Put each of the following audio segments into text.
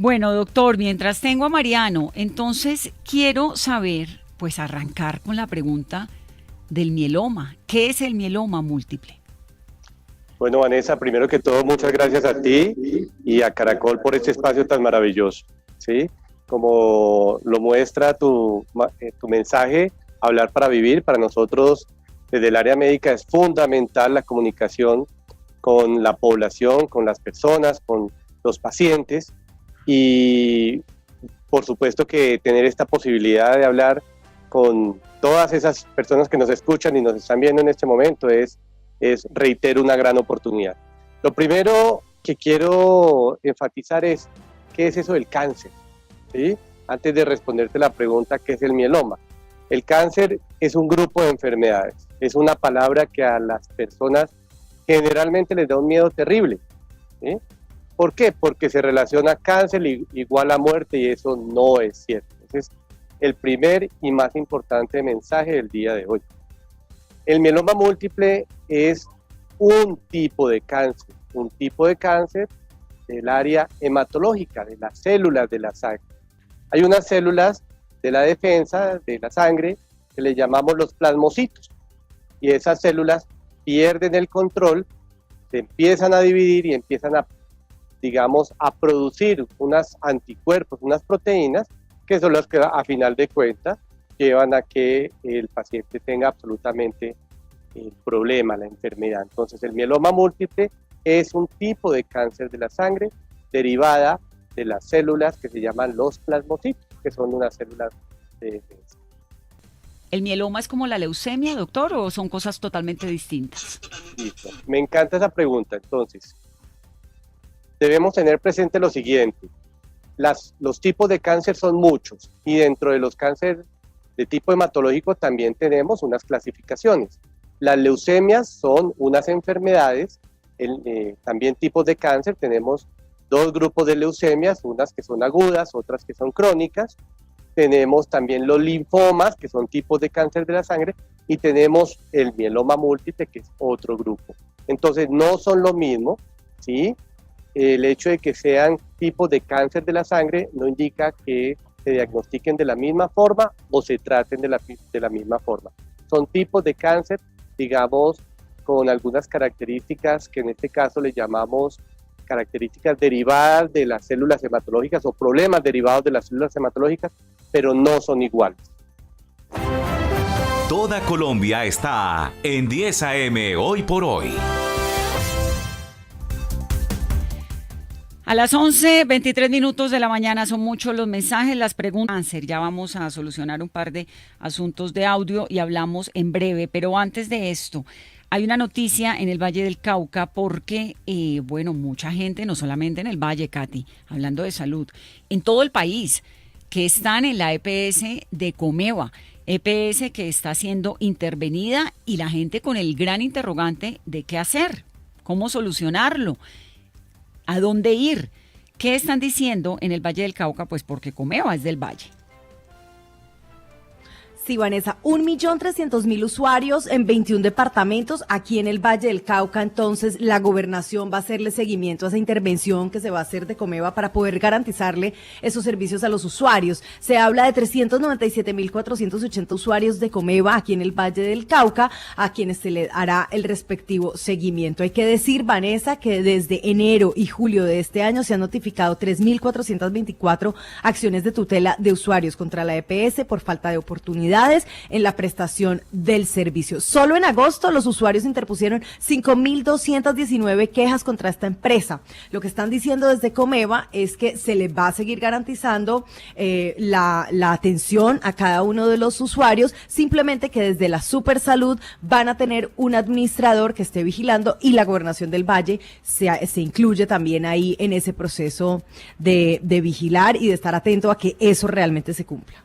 Bueno, doctor, mientras tengo a Mariano, entonces quiero saber, pues arrancar con la pregunta del mieloma. ¿Qué es el mieloma múltiple? Bueno, Vanessa, primero que todo, muchas gracias a ti y a Caracol por este espacio tan maravilloso, ¿sí? Como lo muestra tu mensaje, Hablar para Vivir, para nosotros desde el área médica es fundamental la comunicación con la población, con las personas, con los pacientes y por supuesto que tener esta posibilidad de hablar con todas esas personas que nos escuchan y nos están viendo en este momento reitero, una gran oportunidad. Lo primero que quiero enfatizar es, ¿qué es eso del cáncer? ¿Sí? Antes de responderte la pregunta, ¿qué es el mieloma? El cáncer es un grupo de enfermedades, es una palabra que a las personas generalmente les da un miedo terrible. ¿Sí? ¿Por qué? Porque se relaciona cáncer igual a muerte y eso no es cierto. Ese es el primer y más importante mensaje del día de hoy. El mieloma múltiple es un tipo de cáncer del área hematológica, de las células de la sangre. Hay unas células de la defensa de la sangre que le llamamos los plasmocitos y esas células pierden el control, se empiezan a dividir y empiezan a producir unos anticuerpos, unas proteínas que son las que a final de cuentas llevan a que el paciente tenga absolutamente el problema, la enfermedad. Entonces, el mieloma múltiple es un tipo de cáncer de la sangre derivada de las células que se llaman los plasmocitos, que son unas células de defensa. ¿El mieloma es como la leucemia, doctor, o son cosas totalmente distintas? Listo. Me encanta esa pregunta. Entonces, debemos tener presente lo siguiente. Los tipos de cáncer son muchos y dentro de los cánceres de tipo hematológico también tenemos unas clasificaciones. Las leucemias son unas enfermedades, también tipos de cáncer. Tenemos dos grupos de leucemias, unas que son agudas, otras que son crónicas. Tenemos también los linfomas, que son tipos de cáncer de la sangre, y tenemos el mieloma múltiple, que es otro grupo. Entonces, no son lo mismo, ¿sí? El hecho de que sean tipos de cáncer de la sangre no indica que se diagnostiquen de la misma forma o se traten de la misma forma. Son tipos de cáncer, digamos, con algunas características que en este caso le llamamos características derivadas de las células hematológicas o problemas derivados de las células hematológicas, pero no son iguales. Toda Colombia está en 10 AM Hoy por Hoy. A las 11:23 de la mañana son muchos los mensajes, las preguntas. Ya vamos a solucionar un par de asuntos de audio y hablamos en breve. Pero antes de esto, hay una noticia en el Valle del Cauca porque, mucha gente, no solamente en el Valle, Katy, hablando de salud, en todo el país, que están en la EPS de Comeva. EPS que está siendo intervenida y la gente con el gran interrogante de qué hacer, cómo solucionarlo. ¿A dónde ir? ¿Qué están diciendo en el Valle del Cauca? Pues porque Comeva es del Valle. Sí, Vanessa, 1.300.000 usuarios en 21 departamentos aquí en el Valle del Cauca. Entonces, la gobernación va a hacerle seguimiento a esa intervención que se va a hacer de Comeva para poder garantizarle esos servicios a los usuarios. Se habla de 397.480 usuarios de Comeva aquí en el Valle del Cauca, a quienes se le hará el respectivo seguimiento. Hay que decir, Vanessa, que desde enero y julio de este año se han notificado 3.424 acciones de tutela de usuarios contra la EPS por falta de oportunidad en la prestación del servicio. Solo en agosto los usuarios interpusieron 5.219 quejas contra esta empresa. Lo que están diciendo desde Comeva es que se les va a seguir garantizando la atención a cada uno de los usuarios, simplemente que desde la Supersalud van a tener un administrador que esté vigilando y la Gobernación del Valle se incluye también ahí en ese proceso de vigilar y de estar atento a que eso realmente se cumpla.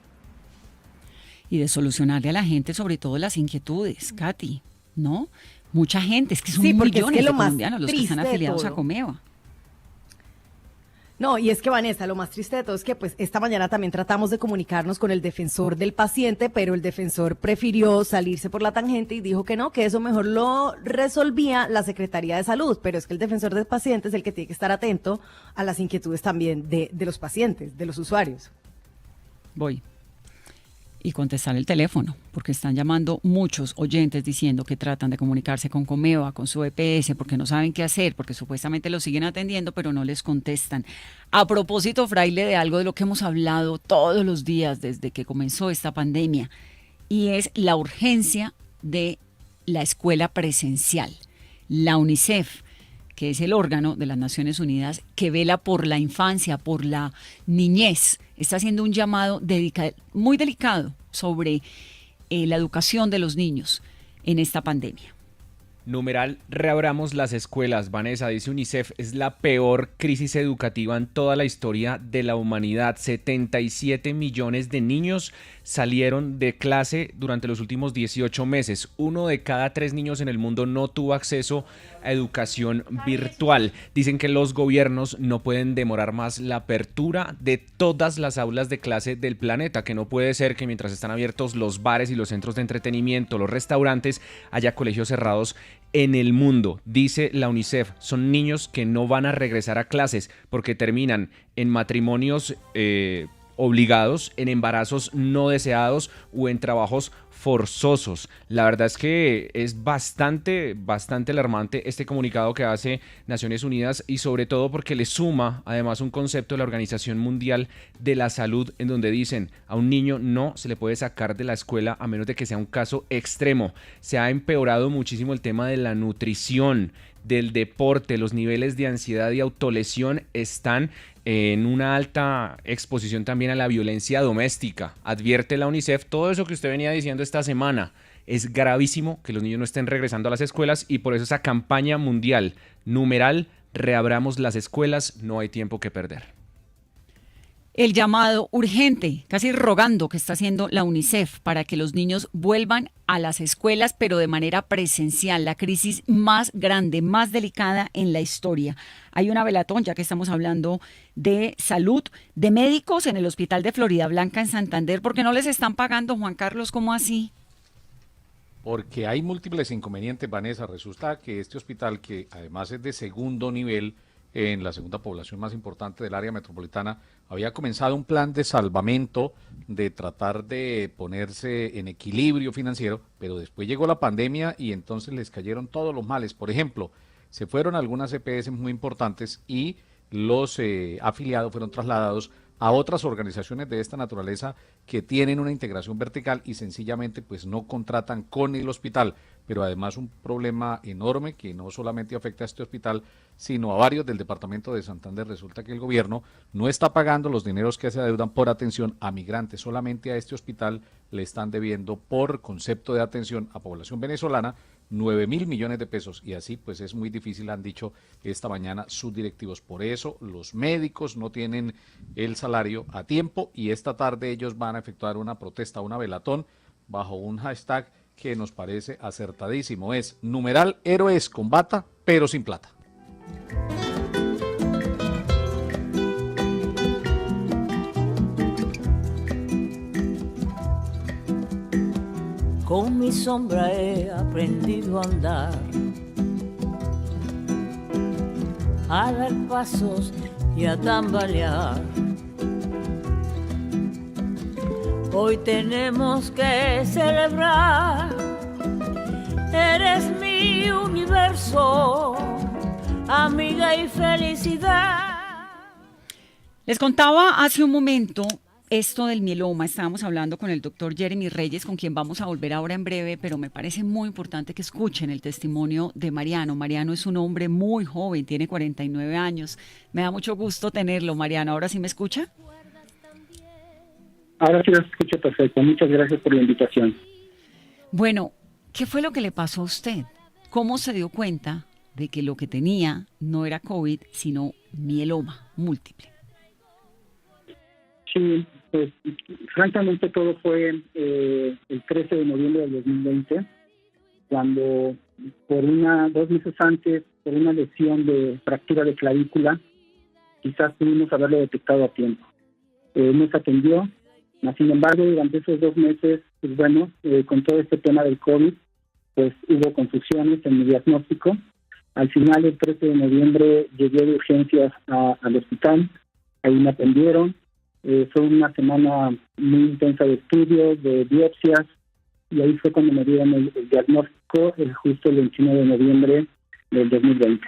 Y de solucionarle a la gente sobre todo las inquietudes, Katy, ¿no? Mucha gente, es que son millones de colombianos los que están afiliados a Comeva. No, y es que Vanessa, lo más triste de todo es que pues esta mañana también tratamos de comunicarnos con el defensor del paciente, pero el defensor prefirió salirse por la tangente y dijo que no, que eso mejor lo resolvía la Secretaría de Salud, pero es que el defensor del paciente es el que tiene que estar atento a las inquietudes también de los pacientes, de los usuarios. Voy. Y contestar el teléfono, porque están llamando muchos oyentes diciendo que tratan de comunicarse con Comeva, con su EPS, porque no saben qué hacer, porque supuestamente lo siguen atendiendo, pero no les contestan. A propósito, Fraile, de algo de lo que hemos hablado todos los días desde que comenzó esta pandemia, y es la urgencia de la escuela presencial. La UNICEF, que es el órgano de las Naciones Unidas que vela por la infancia, por la niñez, está haciendo un llamado muy delicado sobre la educación de los niños en esta pandemia. Numeral, reabramos las escuelas. Vanessa, dice UNICEF, es la peor crisis educativa en toda la historia de la humanidad. 77 millones de niños salieron de clase durante los últimos 18 meses. 1 de cada 3 niños en el mundo no tuvo acceso a educación virtual. Dicen que los gobiernos no pueden demorar más la apertura de todas las aulas de clase del planeta, que no puede ser que mientras están abiertos los bares y los centros de entretenimiento, los restaurantes, haya colegios cerrados en el mundo. Dice la UNICEF, son niños que no van a regresar a clases porque terminan en matrimonios obligados, en embarazos no deseados o en trabajos forzosos. La verdad es que es bastante alarmante este comunicado que hace Naciones Unidas, y sobre todo porque le suma además un concepto de la Organización Mundial de la Salud, en donde dicen a un niño no se le puede sacar de la escuela a menos de que sea un caso extremo. Se ha empeorado muchísimo el tema de la nutrición, del deporte, los niveles de ansiedad y autolesión están en una alta exposición también a la violencia doméstica. Advierte la UNICEF todo eso que usted venía diciendo esta semana. Es gravísimo que los niños no estén regresando a las escuelas, y por eso esa campaña mundial, numeral, reabramos las escuelas, no hay tiempo que perder. El llamado urgente, casi rogando, que está haciendo la UNICEF para que los niños vuelvan a las escuelas, pero de manera presencial, la crisis más grande, más delicada en la historia. Hay una velatón, ya que estamos hablando de salud, de médicos en el Hospital de Florida Blanca en Santander, porque no les están pagando, Juan Carlos, ¿cómo así? Porque hay múltiples inconvenientes, Vanessa. Resulta que este hospital, que además es de segundo nivel, en la segunda población más importante del área metropolitana, había comenzado un plan de salvamento, de tratar de ponerse en equilibrio financiero, pero después llegó la pandemia y entonces les cayeron todos los males. Por ejemplo, se fueron algunas EPS muy importantes y los afiliados fueron trasladados a otras organizaciones de esta naturaleza que tienen una integración vertical y sencillamente pues no contratan con el hospital. Pero además un problema enorme que no solamente afecta a este hospital, sino a varios del departamento de Santander. Resulta que el gobierno no está pagando los dineros que se adeudan por atención a migrantes. Solamente a este hospital le están debiendo, por concepto de atención a población venezolana, 9.000 millones de pesos, y así pues es muy difícil, han dicho esta mañana sus directivos. Por eso los médicos no tienen el salario a tiempo, y esta tarde ellos van a efectuar una protesta, una velatón, bajo un hashtag que nos parece acertadísimo. Es numeral héroes con bata, pero sin plata. Con mi sombra he aprendido a andar, a dar pasos y a tambalear. Hoy tenemos que celebrar, eres mi universo, amiga y felicidad. Les contaba hace un momento esto del mieloma. Estábamos hablando con el doctor Jeremy Reyes, con quien vamos a volver ahora en breve, pero me parece muy importante que escuchen el testimonio de Mariano. Mariano es un hombre muy joven, tiene 49 años. Me da mucho gusto tenerlo, Mariano. ¿Ahora sí me escucha? Ahora sí lo escucho perfecto. Muchas gracias por la invitación. Bueno, ¿qué fue lo que le pasó a usted? ¿Cómo se dio cuenta de que lo que tenía no era COVID, sino mieloma múltiple? Sí, pues francamente todo fue el 13 de noviembre del 2020, cuando 2 meses antes, por una lesión de fractura de clavícula, quizás pudimos haberlo detectado a tiempo. No se atendió, sin embargo, durante esos 2 meses, pues bueno, con todo este tema del COVID, pues hubo confusiones en mi diagnóstico. Al final, el 13 de noviembre, llegué de urgencias al hospital, ahí me atendieron. Fue una semana muy intensa de estudios, de biopsias, y ahí fue cuando me dieron el diagnóstico, justo el 21 de noviembre del 2020.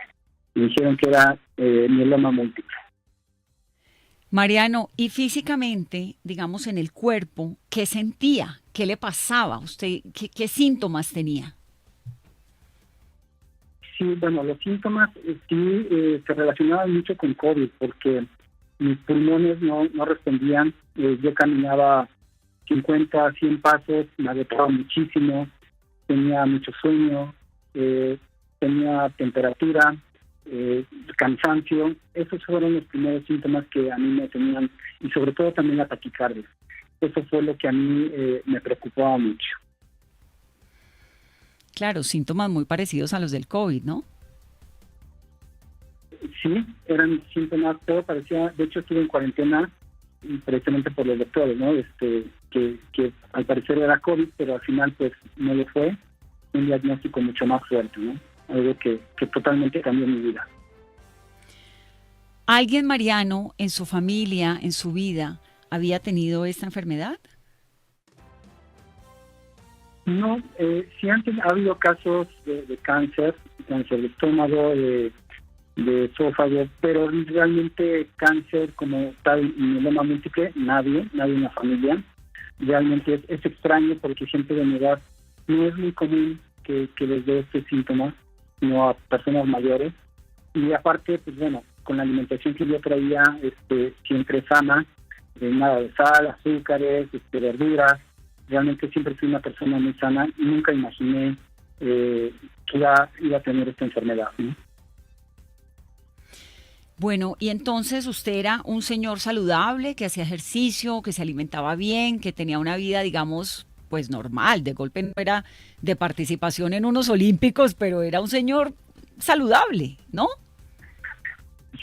Me dijeron que era mieloma múltiple. Mariano, y físicamente, digamos, en el cuerpo, ¿qué sentía? ¿Qué le pasaba a usted? ¿Qué síntomas tenía? Sí, bueno, los síntomas se relacionaban mucho con COVID, porque mis pulmones no respondían. Yo caminaba 50, 100 pasos, me agotaba muchísimo, tenía mucho sueño, tenía temperatura, cansancio. Esos fueron los primeros síntomas que a mí me tenían, y sobre todo también la taquicardia. Eso fue lo que a mí me preocupaba mucho. Claro, síntomas muy parecidos a los del COVID, ¿no? Sí, eran síntomas, todo parecía. De hecho, estuve en cuarentena precisamente por los doctores, ¿no? Que al parecer era COVID, pero al final pues no lo fue. Un diagnóstico mucho más fuerte, ¿no? Algo que totalmente cambió mi vida. ¿Alguien, Mariano, en su familia, en su vida, había tenido esta enfermedad? No, sí antes ha habido casos de cáncer de estómago, de esófago, pero realmente cáncer como tal, mieloma múltiple, nadie en la familia. Realmente es extraño porque siempre de mi edad no es muy común que les dé este síntoma, sino a personas mayores. Y aparte, pues bueno, con la alimentación que yo traía, siempre sana, nada de sal, azúcares, verduras. Realmente siempre fui una persona muy sana y nunca imaginé que iba a tener esta enfermedad, ¿no? Bueno, y entonces usted era un señor saludable, que hacía ejercicio, que se alimentaba bien, que tenía una vida, digamos, pues normal. De golpe no era de participación en unos olímpicos, pero era un señor saludable, ¿no?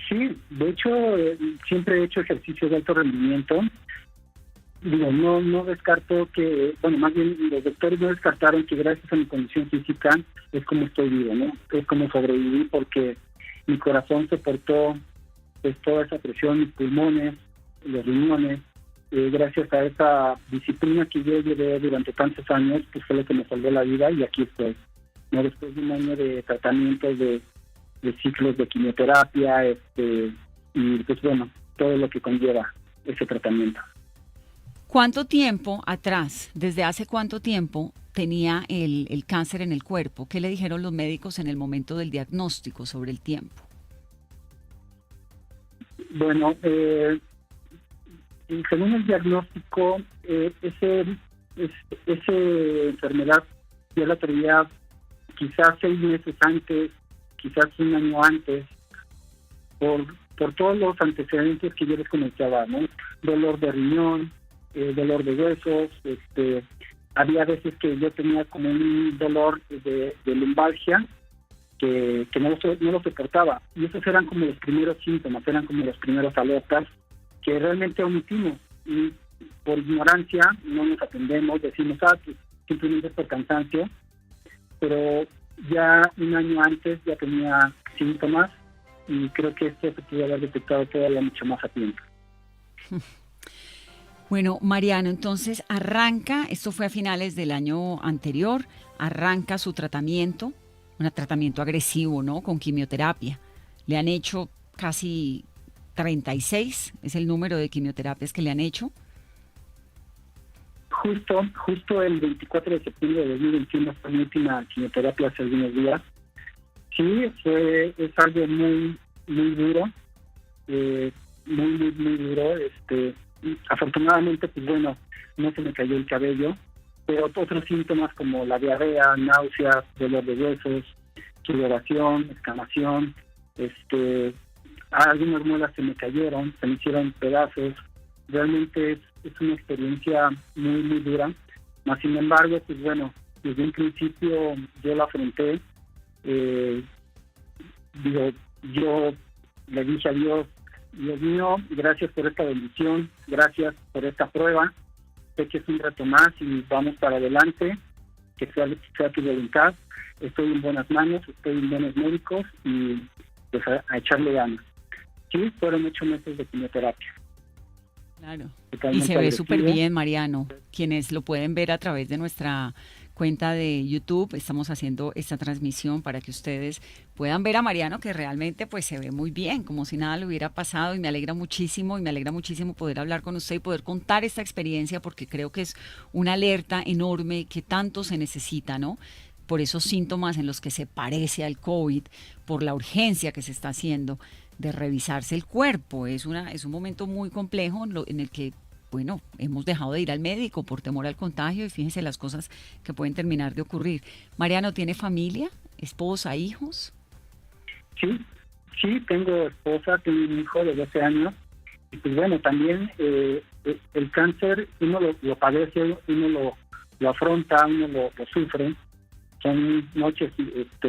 Sí, de hecho, siempre he hecho ejercicio de alto rendimiento. Digo, no descarto que, bueno, más bien los doctores no descartaron que gracias a mi condición física es como estoy vivo, ¿no? Es como sobreviví porque mi corazón soportó pues toda esa presión, mis pulmones, los riñones. Gracias a esa disciplina que yo llevé durante tantos años, pues fue lo que me salvó la vida y aquí estoy, ¿no? Después de un año de tratamientos, de ciclos de quimioterapia, y pues bueno, todo lo que conlleva ese tratamiento. ¿Cuánto tiempo atrás, desde hace cuánto tiempo tenía el cáncer en el cuerpo? ¿Qué le dijeron los médicos en el momento del diagnóstico sobre el tiempo? Bueno, según el diagnóstico, esa enfermedad yo la traía quizás 6 meses antes, quizás 1 año antes, por todos los antecedentes que yo les comentaba, ¿no? Dolor de riñón, dolor de huesos, había veces que yo tenía como un dolor de lumbalgia que no lo soportaba, y esos eran como los primeros síntomas, eran como los primeros alertas que realmente omitimos, y por ignorancia no nos atendemos, decimos, pues, simplemente por cansancio, pero ya 1 año antes ya tenía síntomas, y creo que esto se pudo haber detectado todavía mucho más a tiempo. Bueno, Mariano, entonces esto fue a finales del año anterior, arranca su tratamiento, un tratamiento agresivo, ¿no? Con quimioterapia. Le han hecho casi 36, es el número de quimioterapias que le han hecho. Justo el 24 de septiembre de 2021 fue mi última quimioterapia hace algunos días. Sí, es algo muy, muy duro, muy duro. Afortunadamente, pues bueno, no se me cayó el cabello, pero otros síntomas como la diarrea, náuseas, dolor de huesos, sudoración, escamación, algunas muelas se me cayeron, se me hicieron pedazos. Realmente es una experiencia muy, muy dura. Mas, sin embargo, pues bueno, desde un principio yo la afronté. Yo le dije a Dios, Dios mío, gracias por esta bendición, gracias por esta prueba. Sé que es un reto más y vamos para adelante, que sea tu voluntad. Estoy en buenas manos, estoy en buenos médicos y pues a echarle ganas. Sí, fueron 8 meses de quimioterapia. Claro. Totalmente Y se ve agresivo. súper bien, Mariano. Quienes lo pueden ver a través de nuestra cuenta de YouTube, estamos haciendo esta transmisión para que ustedes puedan ver a Mariano, que realmente pues se ve muy bien, como si nada le hubiera pasado, y me alegra muchísimo poder hablar con usted y poder contar esta experiencia, porque creo que es una alerta enorme que tanto se necesita, ¿no? Por esos síntomas en los que se parece al COVID, por la urgencia que se está haciendo de revisarse el cuerpo. Es un momento muy complejo en el que, bueno, hemos dejado de ir al médico por temor al contagio, y fíjense las cosas que pueden terminar de ocurrir. Mariano, ¿tiene familia, esposa, hijos? Sí, tengo esposa, tengo un hijo de 12 años. Y pues bueno, también el cáncer uno lo padece, uno lo afronta, uno lo sufre. Son noches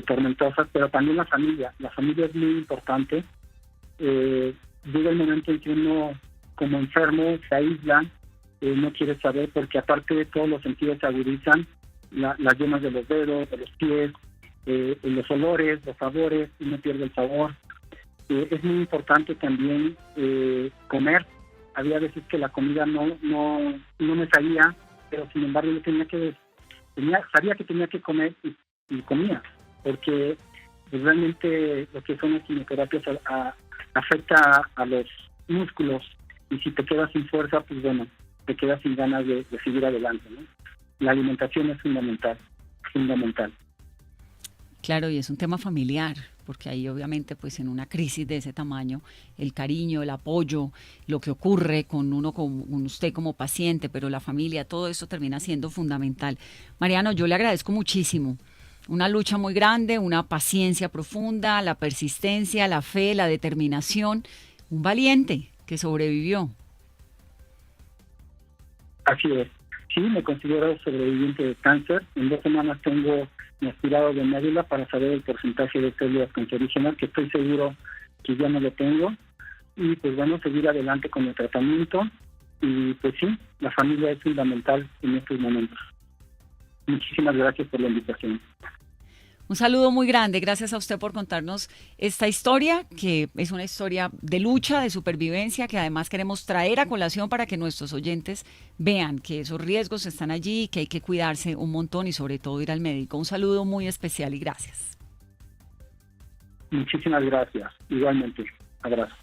tormentosas, pero también la familia. La familia es muy importante. Llega el momento en que uno, como enfermo, se aísla, no quiere saber, porque aparte de todos los sentidos se agudizan, las yemas de los dedos, de los pies, los olores, los sabores, uno pierde el sabor. Es muy importante también comer. Había veces que la comida no me salía, pero sin embargo yo sabía que tenía que comer y comía, porque realmente lo que son las quimioterapias afecta a los músculos, y si te quedas sin fuerza, pues bueno, te quedas sin ganas de seguir adelante, ¿no? La alimentación es fundamental. Claro, y es un tema familiar, porque ahí obviamente pues en una crisis de ese tamaño, el cariño, el apoyo, lo que ocurre con usted como paciente, pero la familia, todo eso termina siendo fundamental. Mariano, yo le agradezco muchísimo. Una lucha muy grande, una paciencia profunda, la persistencia, la fe, la determinación. Un valiente que sobrevivió. Así es. Sí, me considero sobreviviente de cáncer. En 2 semanas tengo mi aspirado de médula para saber el porcentaje de células cancerígenas, que estoy seguro que ya no lo tengo. Y pues bueno, seguir adelante con el tratamiento. Y pues sí, la familia es fundamental en estos momentos. Muchísimas gracias por la invitación. Un saludo muy grande, gracias a usted por contarnos esta historia, que es una historia de lucha, de supervivencia, que además queremos traer a colación para que nuestros oyentes vean que esos riesgos están allí, que hay que cuidarse un montón y sobre todo ir al médico. Un saludo muy especial y gracias. Muchísimas gracias, igualmente, abrazo.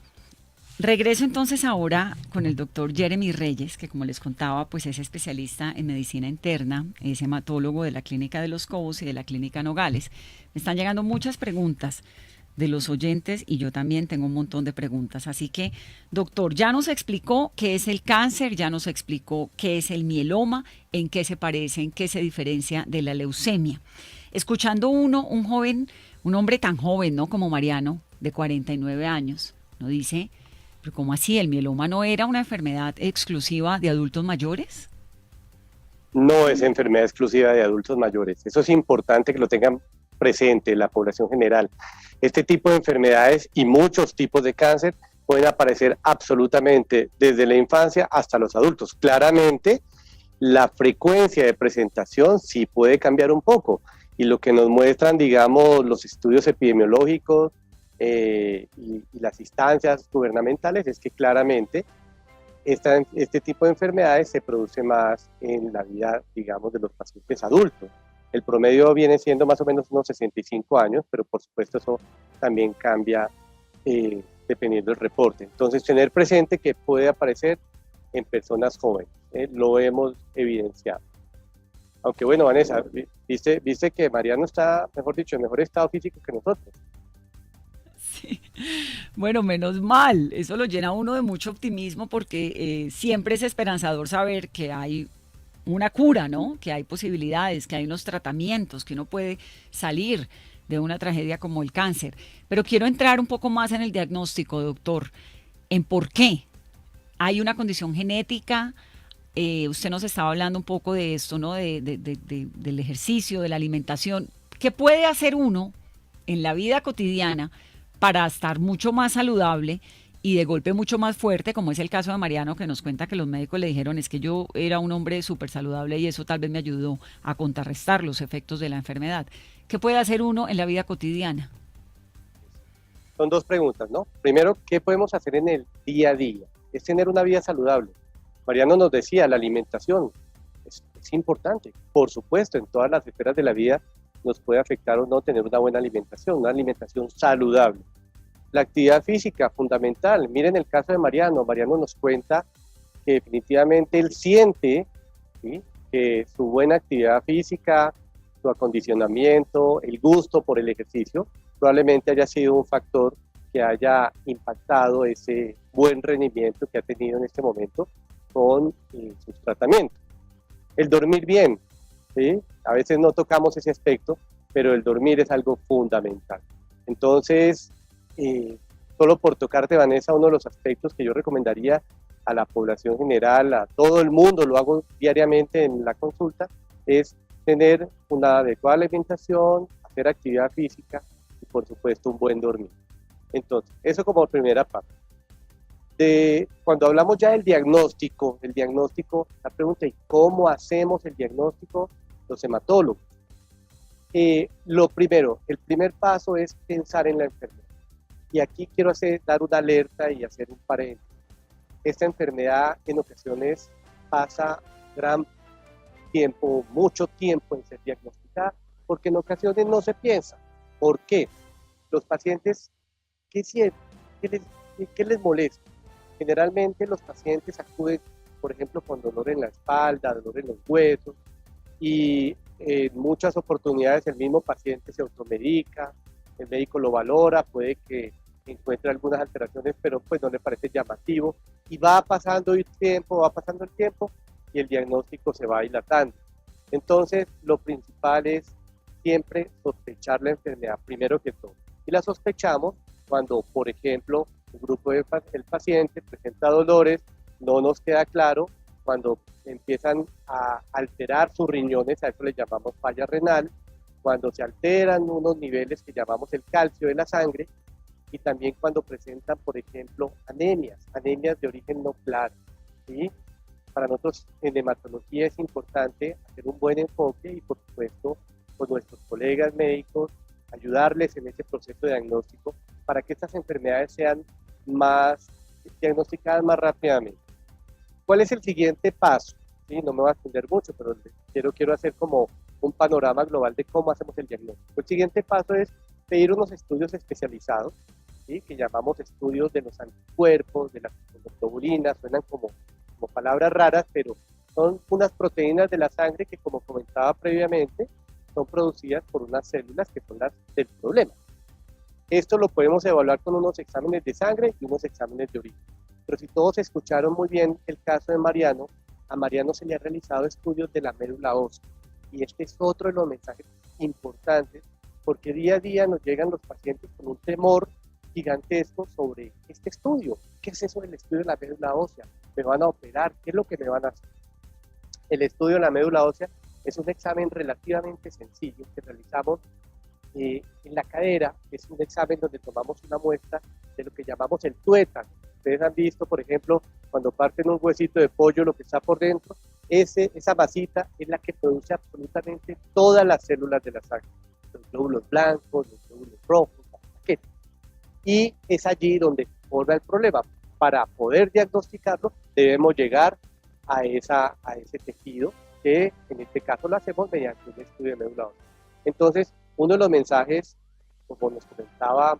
Regreso entonces ahora con el doctor Jeremy Reyes, que como les contaba, pues es especialista en medicina interna, es hematólogo de la Clínica de Los Cobos y de la Clínica Nogales. Me están llegando muchas preguntas de los oyentes y yo también tengo un montón de preguntas. Así que, doctor, ya nos explicó qué es el cáncer, ya nos explicó qué es el mieloma, en qué se parece, en qué se diferencia de la leucemia. Escuchando un hombre tan joven, ¿no? Como Mariano, de 49 años, ¿no? Dice... ¿Pero cómo así? ¿El mieloma no era una enfermedad exclusiva de adultos mayores? No es enfermedad exclusiva de adultos mayores. Eso es importante que lo tengan presente la población general. Este tipo de enfermedades y muchos tipos de cáncer pueden aparecer absolutamente desde la infancia hasta los adultos. Claramente, la frecuencia de presentación sí puede cambiar un poco. Y lo que nos muestran, digamos, los estudios epidemiológicos, y las instancias gubernamentales es que claramente este tipo de enfermedades se produce más en la vida, digamos, de los pacientes adultos. El promedio viene siendo más o menos unos 65 años, pero por supuesto eso también cambia dependiendo del reporte. Entonces, tener presente que puede aparecer en personas jóvenes, lo hemos evidenciado. Aunque bueno, Vanessa, viste que Mariano está, mejor dicho, en mejor estado físico que nosotros. Sí. Bueno, menos mal, eso lo llena a uno de mucho optimismo porque siempre es esperanzador saber que hay una cura, ¿no? Que hay posibilidades, que hay unos tratamientos, que uno puede salir de una tragedia como el cáncer. Pero quiero entrar un poco más en el diagnóstico, doctor, en por qué. Hay una condición genética, usted nos estaba hablando un poco de esto, ¿no? Del ejercicio, de la alimentación. ¿Qué puede hacer uno en la vida cotidiana para estar mucho más saludable y de golpe mucho más fuerte, como es el caso de Mariano, que nos cuenta que los médicos le dijeron es que yo era un hombre súper saludable y eso tal vez me ayudó a contrarrestar los efectos de la enfermedad. ¿Qué puede hacer uno en la vida cotidiana? Son dos preguntas, ¿no? Primero, ¿qué podemos hacer en el día a día? Es tener una vida saludable. Mariano nos decía, la alimentación es importante. Por supuesto, en todas las esferas de la vida nos puede afectar o no tener una buena alimentación, una alimentación saludable. La actividad física, fundamental. Miren el caso de Mariano. Mariano nos cuenta que definitivamente él siente, ¿sí?, que su buena actividad física, su acondicionamiento, el gusto por el ejercicio, probablemente haya sido un factor que haya impactado ese buen rendimiento que ha tenido en este momento con sus tratamientos. El dormir bien, ¿sí? A veces no tocamos ese aspecto, pero el dormir es algo fundamental. Entonces, solo por tocarte, Vanessa, uno de los aspectos que yo recomendaría a la población general, a todo el mundo, lo hago diariamente en la consulta, es tener una adecuada alimentación, hacer actividad física y por supuesto un buen dormir. Entonces, eso como primera parte. Cuando hablamos ya del diagnóstico, la pregunta es ¿cómo hacemos el diagnóstico los hematólogos? Lo primero, el primer paso es pensar en la enfermedad. Y aquí quiero dar una alerta y hacer un paréntesis. Esta enfermedad en ocasiones pasa gran tiempo, mucho tiempo en ser diagnosticada, porque en ocasiones no se piensa. ¿Por qué? Los pacientes, ¿qué sienten? ¿Qué les molesta? Generalmente los pacientes acuden, por ejemplo, con dolor en la espalda, dolor en los huesos, y en muchas oportunidades el mismo paciente se automedica, el médico lo valora, puede que encuentre algunas alteraciones, pero pues no le parece llamativo, y va pasando el tiempo y el diagnóstico se va dilatando. Entonces, lo principal es siempre sospechar la enfermedad, primero que todo. Y la sospechamos cuando, por ejemplo, un grupo del paciente presenta dolores, no nos queda claro, cuando empiezan a alterar sus riñones, a eso le llamamos falla renal, cuando se alteran unos niveles que llamamos el calcio de la sangre, y también cuando presentan, por ejemplo, anemias de origen no claro, ¿sí? Para nosotros en hematología es importante hacer un buen enfoque y, por supuesto, con nuestros colegas médicos, ayudarles en ese proceso de diagnóstico para que estas enfermedades sean más diagnosticadas más rápidamente. ¿Cuál es el siguiente paso? Sí, no me voy a extender mucho, pero quiero hacer como un panorama global de cómo hacemos el diagnóstico. El siguiente paso es pedir unos estudios especializados, ¿sí?, que llamamos estudios de los anticuerpos, de las inmunoglobulinas, suenan como palabras raras, pero son unas proteínas de la sangre que, como comentaba previamente, son producidas por unas células que son las del problema. Esto lo podemos evaluar con unos exámenes de sangre y unos exámenes de orina. Pero si todos escucharon muy bien el caso de Mariano, a Mariano se le ha realizado estudios de la médula ósea. Y este es otro de los mensajes importantes, porque día a día nos llegan los pacientes con un temor gigantesco sobre este estudio. ¿Qué es eso del estudio de la médula ósea? ¿Me van a operar? ¿Qué es lo que me van a hacer? El estudio de la médula ósea es un examen relativamente sencillo que realizamos en la cadera. Es un examen donde tomamos una muestra de lo que llamamos el tuétano. Ustedes han visto, por ejemplo, cuando parten un huesito de pollo, lo que está por dentro, esa masita es la que produce absolutamente todas las células de la sangre. Los glóbulos blancos, los glóbulos rojos, la plaqueta. Y es allí donde forma el problema. Para poder diagnosticarlo, debemos llegar a ese tejido, que en este caso lo hacemos mediante un estudio de médula ósea. Entonces, uno de los mensajes, como nos comentaba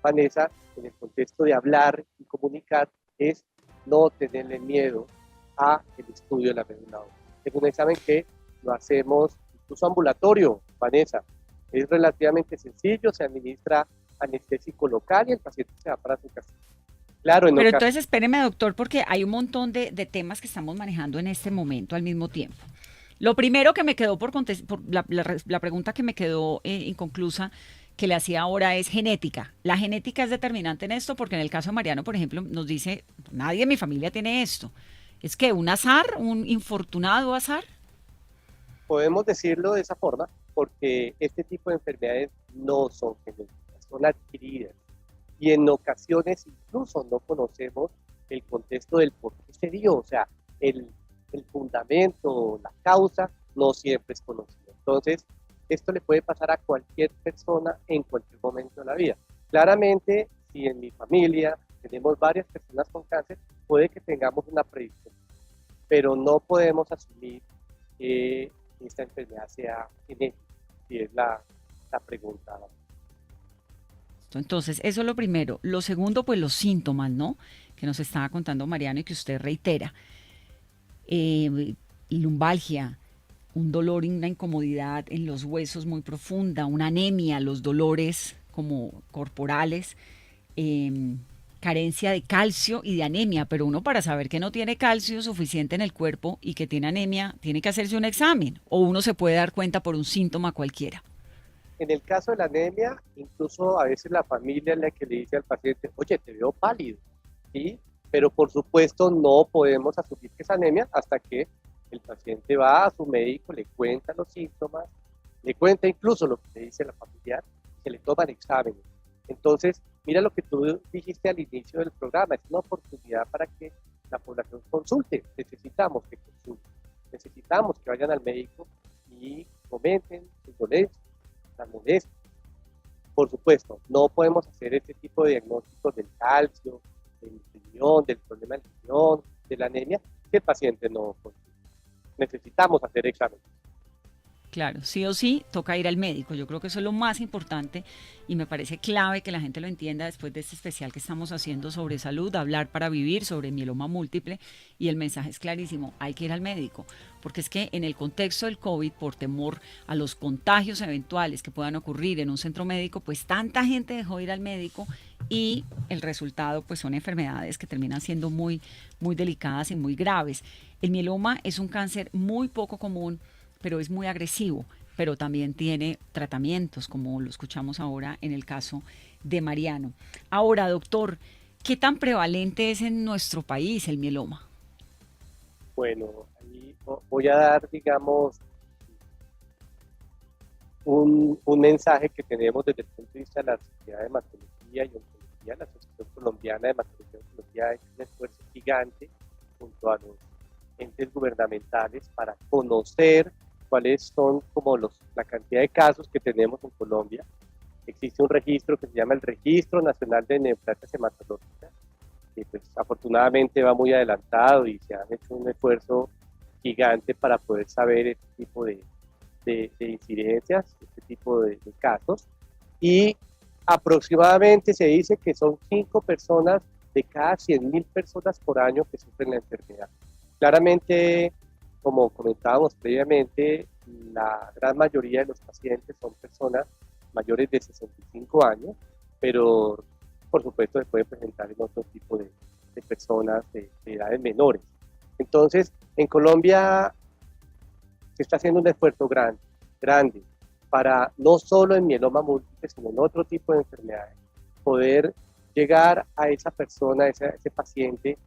Vanessa, en el contexto de hablar y comunicar, es no tenerle miedo al estudio de la médula ósea. Es un examen que lo hacemos incluso ambulatorio, Vanessa. Es relativamente sencillo, se administra anestésico local y el paciente se va para su casa. Claro, pero entonces espéreme, doctor, porque hay un montón de temas que estamos manejando en este momento al mismo tiempo. Lo primero que me quedó por la pregunta que me quedó inconclusa que le hacía ahora es genética. La genética es determinante en esto, porque en el caso de Mariano, por ejemplo, nos dice, nadie en mi familia tiene esto. ¿Es que un azar, un infortunado azar? Podemos decirlo de esa forma, porque este tipo de enfermedades no son genéticas, son adquiridas. y en ocasiones incluso no conocemos el contexto del por qué se dio, o sea, el fundamento, la causa, no siempre es conocido. Entonces, esto le puede pasar a cualquier persona en cualquier momento de la vida. Claramente, si en mi familia tenemos varias personas con cáncer, puede que tengamos una predisposición, pero no podemos asumir que esta enfermedad sea genética, si es la pregunta. Entonces, eso es lo primero. Lo segundo, pues los síntomas, ¿no? Que nos estaba contando Mariano y que usted reitera. Lumbalgia, un dolor y una incomodidad en los huesos muy profunda, una anemia, los dolores como corporales, carencia de calcio y de anemia, pero uno para saber que no tiene calcio suficiente en el cuerpo y que tiene anemia, tiene que hacerse un examen, o uno se puede dar cuenta por un síntoma cualquiera. En el caso de la anemia, incluso a veces la familia es la que le dice al paciente, oye, te veo pálido, ¿sí? Pero por supuesto no podemos asumir que es anemia hasta que el paciente va a su médico, le cuenta los síntomas, le cuenta incluso lo que le dice la familiar, que le toman exámenes. Entonces, mira lo que tú dijiste al inicio del programa, es una oportunidad para que la población consulte. Necesitamos que consulten, necesitamos que vayan al médico y comenten sus dolencias, las molestias. Por supuesto, no podemos hacer este tipo de diagnósticos del calcio, del riñón, del problema del riñón, de la anemia, que el paciente no consulte. Necesitamos hacer exámenes. Claro, sí o sí, toca ir al médico. Yo creo que eso es lo más importante y me parece clave que la gente lo entienda después de este especial que estamos haciendo sobre salud, hablar para vivir, sobre mieloma múltiple, y el mensaje es clarísimo, hay que ir al médico, porque es que en el contexto del COVID, por temor a los contagios eventuales que puedan ocurrir en un centro médico, pues tanta gente dejó de ir al médico y el resultado pues son enfermedades que terminan siendo muy, muy delicadas y muy graves. El mieloma es un cáncer muy poco común, pero es muy agresivo, pero también tiene tratamientos, como lo escuchamos ahora en el caso de Mariano. Ahora, doctor, ¿qué tan prevalente es en nuestro país el mieloma? Bueno, ahí voy a dar, digamos, un mensaje que tenemos desde el punto de vista de la Sociedad de Hematología y Oncología. La Asociación Colombiana de Hematología y Oncología ha hecho un esfuerzo gigante junto a los entes gubernamentales para conocer cuáles son como la cantidad de casos que tenemos en Colombia. Existe un registro que se llama el Registro Nacional de Neoplasias Hematológicas, que pues afortunadamente va muy adelantado y se han hecho un esfuerzo gigante para poder saber este tipo de incidencias, este tipo de casos. Y aproximadamente se dice que son 5 personas de cada 100.000 personas por año que sufren la enfermedad. Claramente, como comentábamos previamente, la gran mayoría de los pacientes son personas mayores de 65 años, pero por supuesto se puede presentar en otro tipo de personas de edades menores. Entonces, en Colombia se está haciendo un esfuerzo grande para no solo en mieloma múltiple, sino en otro tipo de enfermedades, poder llegar a esa persona, a ese paciente,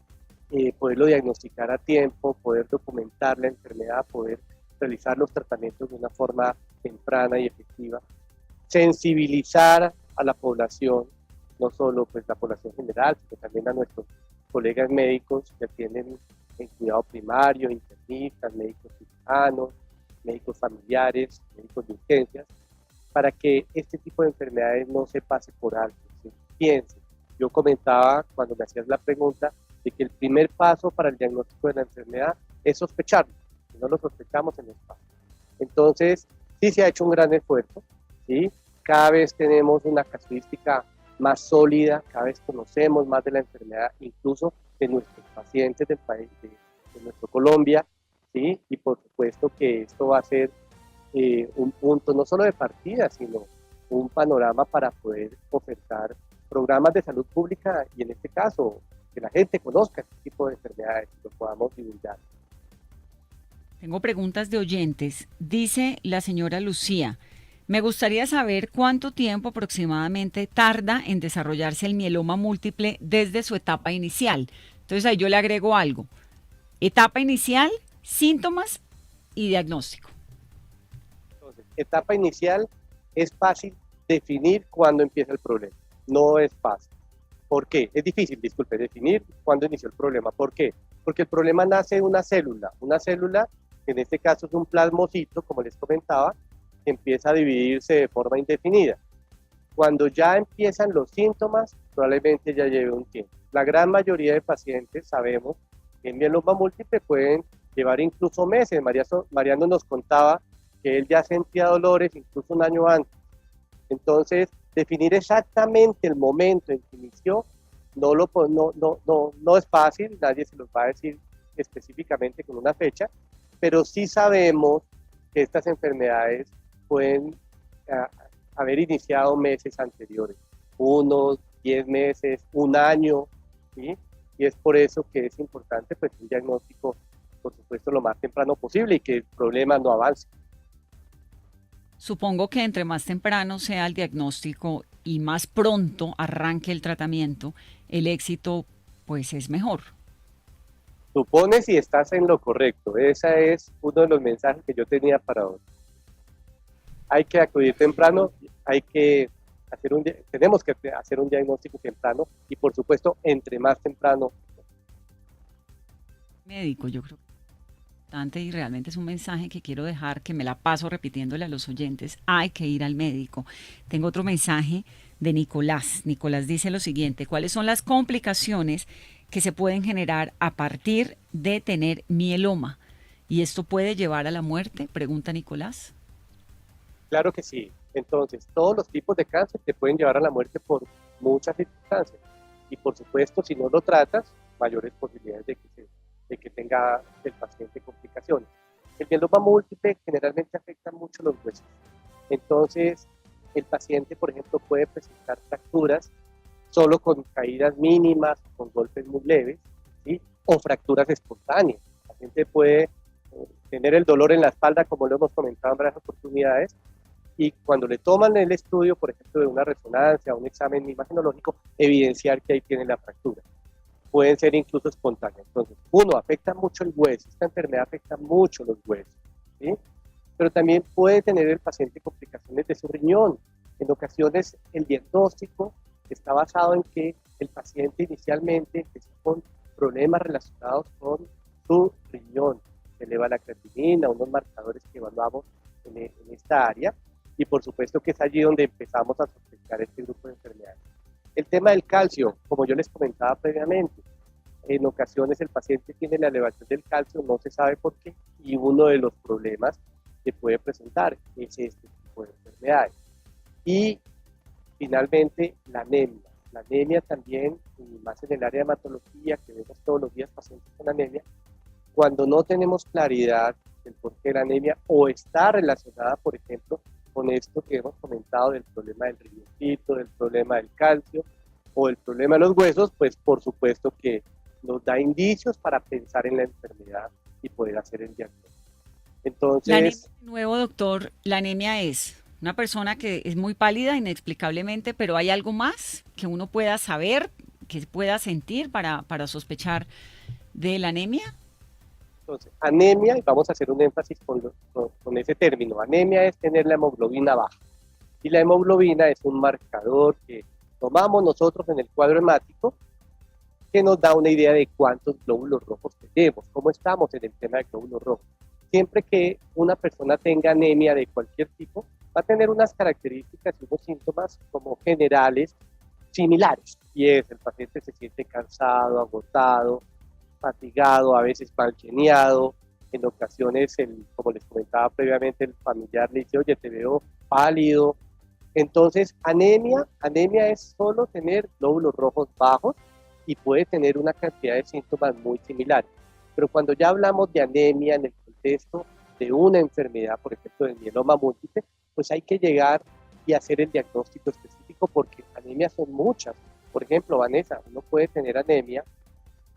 poderlo diagnosticar a tiempo, poder documentar la enfermedad, poder realizar los tratamientos de una forma temprana y efectiva, sensibilizar a la población, no solo pues la población general, sino también a nuestros colegas médicos que atienden en cuidado primario, internistas, médicos cirujanos, médicos familiares, médicos de urgencias, para que este tipo de enfermedades no se pase por alto, se piense. Yo comentaba cuando me hacías la pregunta de que el primer paso para el diagnóstico de la enfermedad es sospecharlo, si no lo sospechamos en el paso. Entonces, sí se ha hecho un gran esfuerzo, ¿sí? Cada vez tenemos una casuística más sólida, cada vez conocemos más de la enfermedad, incluso de nuestros pacientes del país, de nuestro Colombia, ¿sí? Y por supuesto que esto va a ser un punto no solo de partida, sino un panorama para poder ofertar programas de salud pública y en este caso que la gente conozca este tipo de enfermedades y lo podamos divulgar. Tengo preguntas de oyentes. Dice la señora Lucía, me gustaría saber cuánto tiempo aproximadamente tarda en desarrollarse el mieloma múltiple desde su etapa inicial. Entonces ahí yo le agrego algo. Etapa inicial, síntomas y diagnóstico. Entonces, etapa inicial es fácil definir cuándo empieza el problema. No es fácil. ¿Por qué? Es difícil, disculpe, definir cuándo inició el problema. ¿Por qué? Porque el problema nace de una célula que en este caso es un plasmocito, como les comentaba, que empieza a dividirse de forma indefinida. Cuando ya empiezan los síntomas, probablemente ya lleve un tiempo. La gran mayoría de pacientes sabemos que en mieloma múltiple pueden llevar incluso meses. Mariano nos contaba que él ya sentía dolores incluso un año antes. Entonces, definir exactamente el momento en que inició no es fácil, nadie se los va a decir específicamente con una fecha, pero sí sabemos que estas enfermedades pueden haber iniciado meses anteriores, 1, 10 meses, un año, ¿sí? Y es por eso que es importante pues un diagnóstico, por supuesto, lo más temprano posible y que el problema no avance. Supongo que entre más temprano sea el diagnóstico y más pronto arranque el tratamiento, el éxito pues es mejor. Supones si estás en lo correcto. Ese es uno de los mensajes que yo tenía para hoy. Hay que acudir temprano, tenemos que hacer un diagnóstico temprano y por supuesto entre más temprano. Médico, yo creo que es importante y realmente es un mensaje que quiero dejar, que me la paso repitiéndole a los oyentes, hay que ir al médico. Tengo otro mensaje de Nicolás. Nicolás dice lo siguiente: ¿cuáles son las complicaciones que se pueden generar a partir de tener mieloma? ¿Y esto puede llevar a la muerte? Pregunta Nicolás. Claro que sí. Entonces, todos los tipos de cáncer te pueden llevar a la muerte por muchas circunstancias. Y por supuesto, si no lo tratas, mayores posibilidades de que tenga el paciente complicaciones. El mieloma múltiple generalmente afecta mucho los huesos. Entonces, el paciente, por ejemplo, puede presentar fracturas solo con caídas mínimas, con golpes muy leves, ¿sí? O fracturas espontáneas. El paciente puede tener el dolor en la espalda, como lo hemos comentado en varias oportunidades, y cuando le toman el estudio, por ejemplo, de una resonancia, un examen imagenológico, evidenciar que ahí tiene la fractura. Pueden ser incluso espontáneas. Entonces, afecta mucho el hueso, esta enfermedad afecta mucho los huesos, ¿sí? Pero también puede tener el paciente complicaciones de su riñón. En ocasiones, el diagnóstico está basado en que el paciente inicialmente empezó con problemas relacionados con su riñón. Se eleva la creatinina, unos marcadores que evaluamos en esta área, y por supuesto que es allí donde empezamos a sospechar este grupo de enfermedades. El tema del calcio, como yo les comentaba previamente, en ocasiones el paciente tiene la elevación del calcio, no se sabe por qué, y uno de los problemas que puede presentar es este tipo de enfermedades. Y finalmente, la anemia. La anemia también, y más en el área de hematología, que vemos todos los días pacientes con anemia, cuando no tenemos claridad del por qué la anemia o está relacionada, por ejemplo, con esto que hemos comentado del problema del riñoncito, del problema del calcio o el problema de los huesos, pues por supuesto que nos da indicios para pensar en la enfermedad y poder hacer el diagnóstico. Entonces, La anemia, de nuevo, doctor, la anemia es una persona que es muy pálida inexplicablemente, pero ¿hay algo más que uno pueda saber, que pueda sentir para sospechar de la anemia? Entonces, anemia, y vamos a hacer un énfasis con ese término, anemia es tener la hemoglobina baja. Y la hemoglobina es un marcador que tomamos nosotros en el cuadro hemático que nos da una idea de cuántos glóbulos rojos tenemos, cómo estamos en el tema de glóbulos rojos. Siempre que una persona tenga anemia de cualquier tipo, va a tener unas características y unos síntomas como generales similares. Y es, el paciente se siente cansado, agotado, fatigado, a veces malgeniado, en ocasiones, como les comentaba previamente, el familiar le dice, oye, te veo pálido. Entonces, anemia es solo tener glóbulos rojos bajos y puede tener una cantidad de síntomas muy similares. Pero cuando ya hablamos de anemia en el contexto de una enfermedad, por ejemplo, del mieloma múltiple, pues hay que llegar y hacer el diagnóstico específico porque anemias son muchas. Por ejemplo, Vanessa, uno puede tener anemia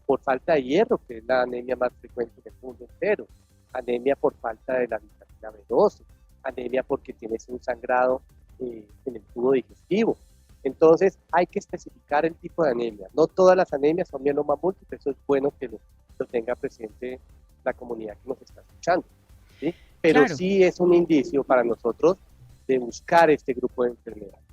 por falta de hierro, que es la anemia más frecuente en el mundo entero, anemia por falta de la vitamina B12, anemia porque tienes un sangrado en el tubo digestivo. Entonces hay que especificar el tipo de anemia. No todas las anemias son mieloma múltiple, eso es bueno que lo tenga presente la comunidad que nos está escuchando, ¿sí? Pero Claro. sí es un indicio para nosotros de buscar este grupo de enfermedades.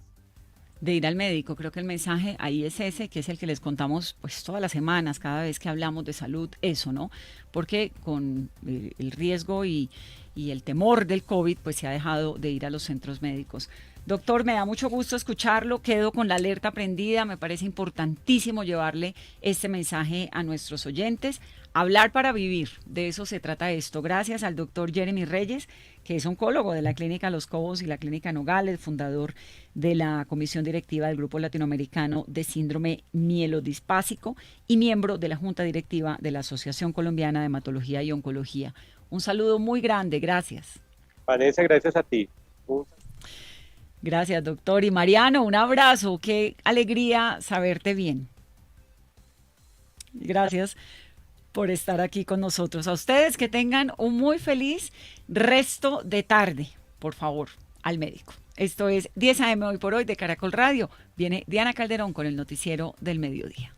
de ir al médico. Creo que el mensaje ahí es ese, que es el que les contamos pues todas las semanas, cada vez que hablamos de salud, eso, ¿no? Porque con el riesgo y el temor del COVID, pues se ha dejado de ir a los centros médicos. Doctor, me da mucho gusto escucharlo, quedo con la alerta prendida, me parece importantísimo llevarle este mensaje a nuestros oyentes. Hablar para vivir, de eso se trata esto. Gracias al doctor Jeremy Reyes, que es oncólogo de la Clínica Los Cobos y la Clínica Nogales, fundador de la Comisión Directiva del Grupo Latinoamericano de Síndrome Mielodispásico y miembro de la Junta Directiva de la Asociación Colombiana de Hematología y Oncología. Un saludo muy grande, gracias. Vanessa, gracias a ti. Gracias, doctor. Y Mariano, un abrazo, qué alegría saberte bien. Gracias por estar aquí con nosotros. A ustedes que tengan un muy feliz resto de tarde. Por favor, al médico. Esto es 10 AM Hoy por Hoy de Caracol Radio. Viene Diana Calderón con el noticiero del mediodía.